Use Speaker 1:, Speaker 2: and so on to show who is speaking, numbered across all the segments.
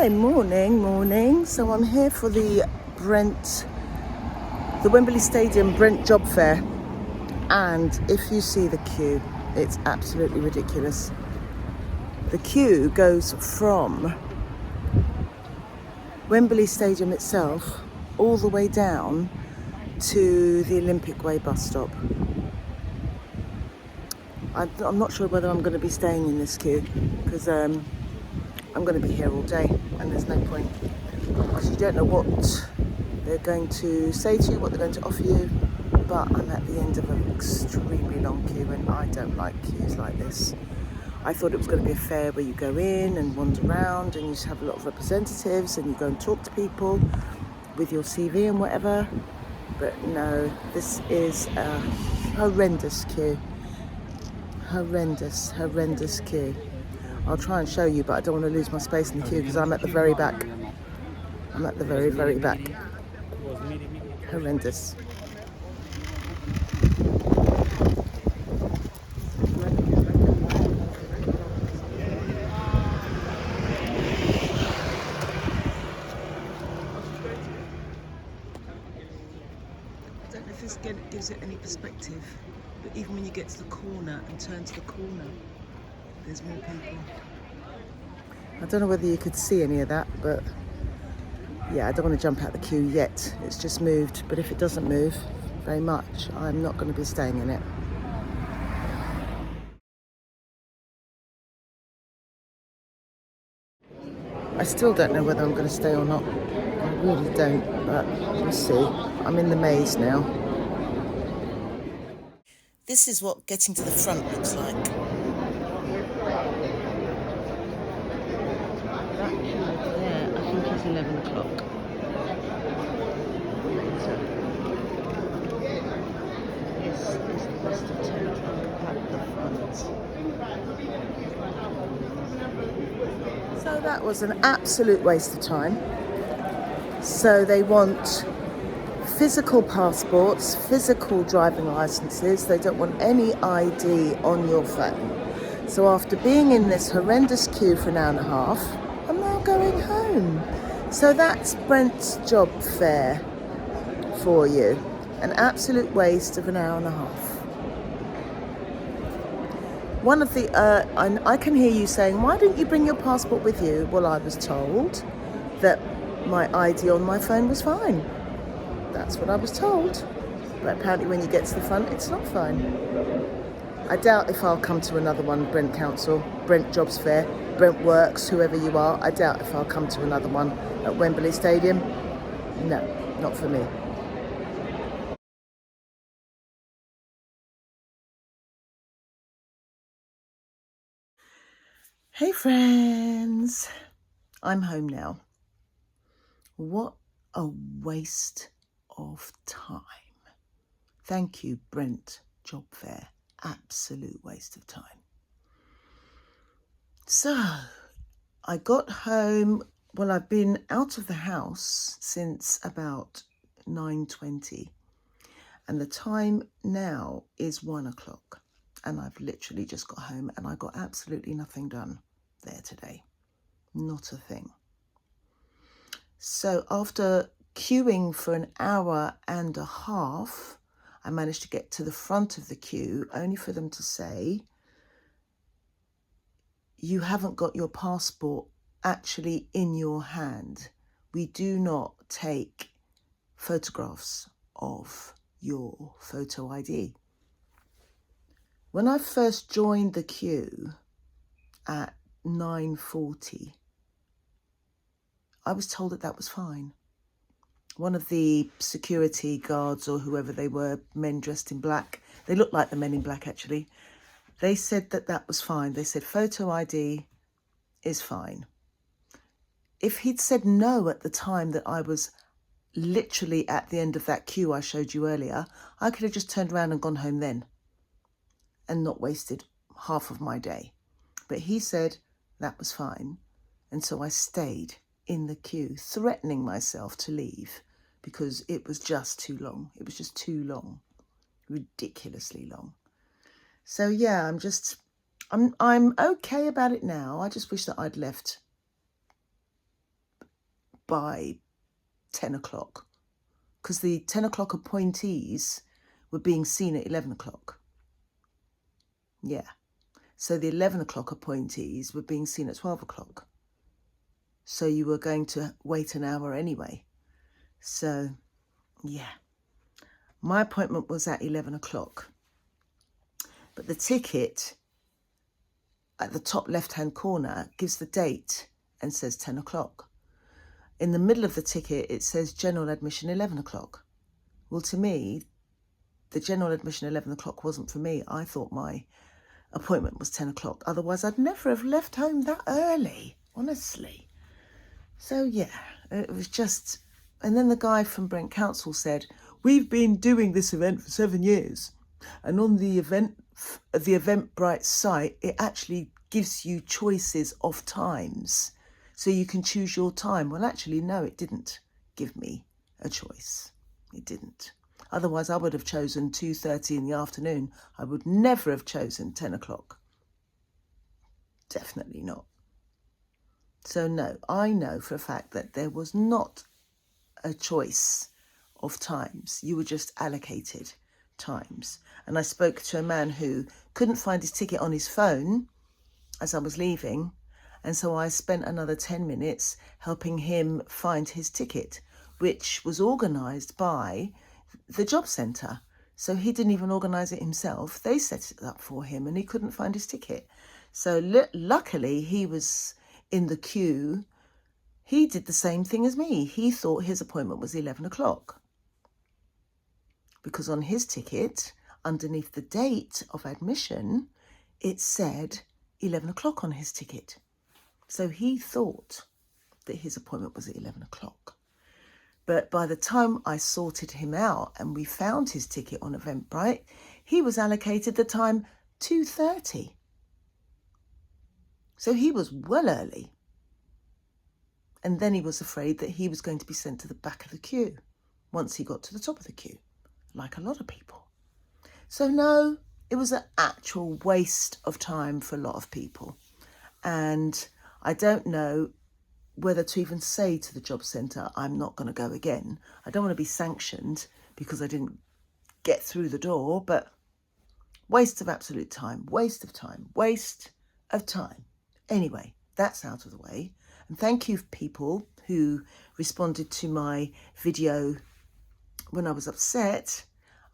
Speaker 1: Hi, morning. So I'm here for the Wembley Stadium Brent Job Fair. And if you see the queue, it's absolutely ridiculous. The queue goes from Wembley Stadium itself all the way down to the Olympic Way bus stop. I'm not sure whether I'm going to be staying in this queue because I'm going to be here all day and there's no point. Because you don't know what they're going to say to you, what they're going to offer you. But I'm at the end of an extremely long queue and I don't like queues like this. I thought it was going to be a fair where you go in and wander around and you just have a lot of representatives and you go and talk to people with your CV and whatever. But no, this is a horrendous queue. Horrendous queue. I'll try and show you, but I don't want to lose my space in the queue because I'm at the very back. I'm at the very back. Horrendous. I don't know if this gives it any perspective, but even when you get to the corner and turn to the corner, there's more people. I don't know whether you could see any of that, but yeah, I don't want to jump out the queue yet. It's just moved, but if it doesn't move very much, I'm not going to be staying in it. I still don't know whether I'm going to stay or not. I really don't, but we'll see. I'm in the maze now. This is what getting to the front looks like. That queue over there, I think is 11 o'clock. This is the rest of 10 o'clock at the front. So that was an absolute waste of time. So they want physical passports, physical driving licenses. They don't want any ID on your phone. So after being in this horrendous queue for an hour and a half, I'm now going home. So that's Brent's job fair for you. An absolute waste of an hour and a half. One of the, I can hear you saying, why didn't you bring your passport with you? Well, I was told that my ID on my phone was fine. That's what I was told. But apparently when you get to the front, it's not fine. I doubt if I'll come to another one, Brent Council, Brent Jobs Fair, Brent Works, whoever you are. I doubt if I'll come to another one at Wembley Stadium. No, not for me. Hey friends, I'm home now. What a waste of time. Thank you, Brent Job Fair. Absolute waste of time. So, I got home, well, I've been out of the house since about 9:20. And the time now is 1 o'clock. And I've literally just got home and I got absolutely nothing done there today. Not a thing. So after queuing for an hour and a half, I managed to get to the front of the queue, only for them to say, you haven't got your passport actually in your hand. We do not take photographs of your photo ID. When I first joined the queue at 9:40, I was told that was fine. One of the security guards or whoever they were, men dressed in black, they looked like the men in black actually, they said that was fine. They said photo ID is fine. If he'd said no at the time that I was literally at the end of that queue I showed you earlier, I could have just turned around and gone home then and not wasted half of my day. But he said that was fine. And so I stayed in the queue, threatening myself to leave because it was just too long. It was just too long, ridiculously long. So yeah, I'm okay about it now. I just wish that I'd left by 10 o'clock because the 10 o'clock appointees were being seen at 11 o'clock. Yeah. So the 11 o'clock appointees were being seen at 12 o'clock. So you were going to wait an hour anyway. So, yeah. My appointment was at 11 o'clock. But the ticket at the top left-hand corner gives the date and says 10 o'clock. In the middle of the ticket, it says general admission 11 o'clock. Well, to me, the general admission 11 o'clock wasn't for me. I thought my appointment was 10 o'clock. Otherwise, I'd never have left home that early, honestly. So, yeah, it was just... And then the guy from Brent Council said, we've been doing this event for 7 years. And on the Eventbrite site, it actually gives you choices of times. So you can choose your time. Well, actually, no, it didn't give me a choice. It didn't. Otherwise, I would have chosen 2:30 in the afternoon. I would never have chosen 10 o'clock. Definitely not. So no, I know for a fact that there was not a choice of times. You were just allocated times. And I spoke to a man who couldn't find his ticket on his phone as I was leaving. And so I spent another 10 minutes helping him find his ticket, which was organised by the job centre. So he didn't even organise it himself. They set it up for him and he couldn't find his ticket. So luckily he was in the queue. He did the same thing as me. He thought his appointment was 11 o'clock. Because on his ticket, underneath the date of admission, it said 11 o'clock on his ticket. So he thought that his appointment was at 11 o'clock. But by the time I sorted him out and we found his ticket on Eventbrite, he was allocated the time 2:30. So he was well early. And then he was afraid that he was going to be sent to the back of the queue once he got to the top of the queue, like a lot of people. So no, it was an actual waste of time for a lot of people. And I don't know whether to even say to the job centre, I'm not going to go again. I don't want to be sanctioned because I didn't get through the door, but waste of absolute time, waste of time, waste of time. Anyway, that's out of the way. And thank you people who responded to my video when I was upset.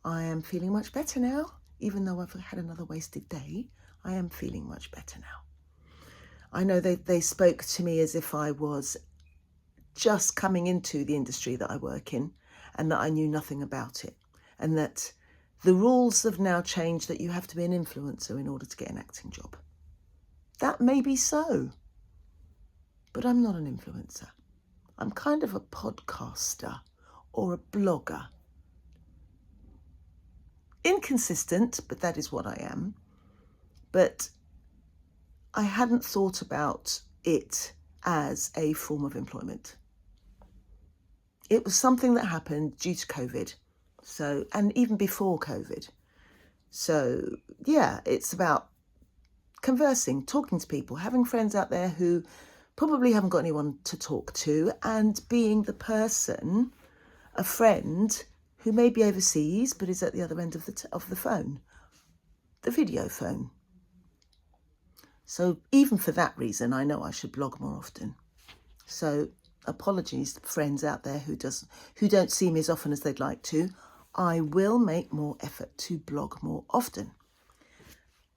Speaker 1: I am feeling much better now. Even though I've had another wasted day, I am feeling much better now. I know they spoke to me as if I was just coming into the industry that I work in and that I knew nothing about it. And that the rules have now changed that you have to be an influencer in order to get an acting job. That may be so, but I'm not an influencer. I'm kind of a podcaster or a blogger. Inconsistent, but that is what I am. But I hadn't thought about it as a form of employment. It was something that happened due to COVID. So, and even before COVID. So, yeah, it's about conversing, talking to people, having friends out there who probably haven't got anyone to talk to, and being the person, a friend who may be overseas but is at the other end of the phone, the video phone. So even for that reason, I know I should blog more often. So apologies to friends out there who don't see me as often as they'd like to. I will make more effort to blog more often.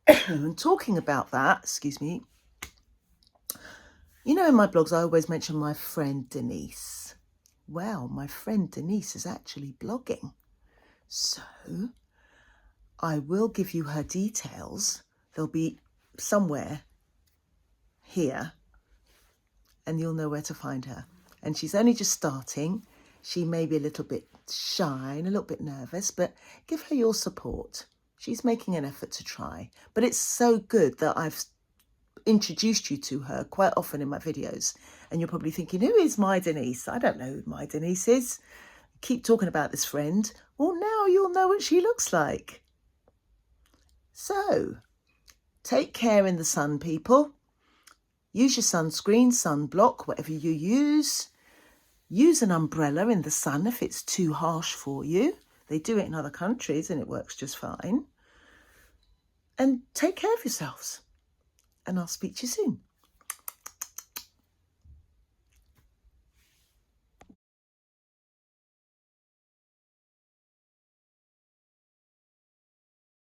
Speaker 1: And talking about that, excuse me, you know, in my blogs, I always mention my friend Denise. Well, my friend Denise is actually blogging. So I will give you her details. They'll be somewhere here and you'll know where to find her. And she's only just starting. She may be a little bit shy and a little bit nervous, but give her your support. She's making an effort to try. But it's so good that I've introduced you to her quite often in my videos. And you're probably thinking, who is my Denise? I don't know who my Denise is. Keep talking about this friend. Well, now you'll know what she looks like. So, take care in the sun, people. Use your sunscreen, sunblock, whatever you use. Use an umbrella in the sun if it's too harsh for you. They do it in other countries and it works just fine. And take care of yourselves. And I'll speak to you soon.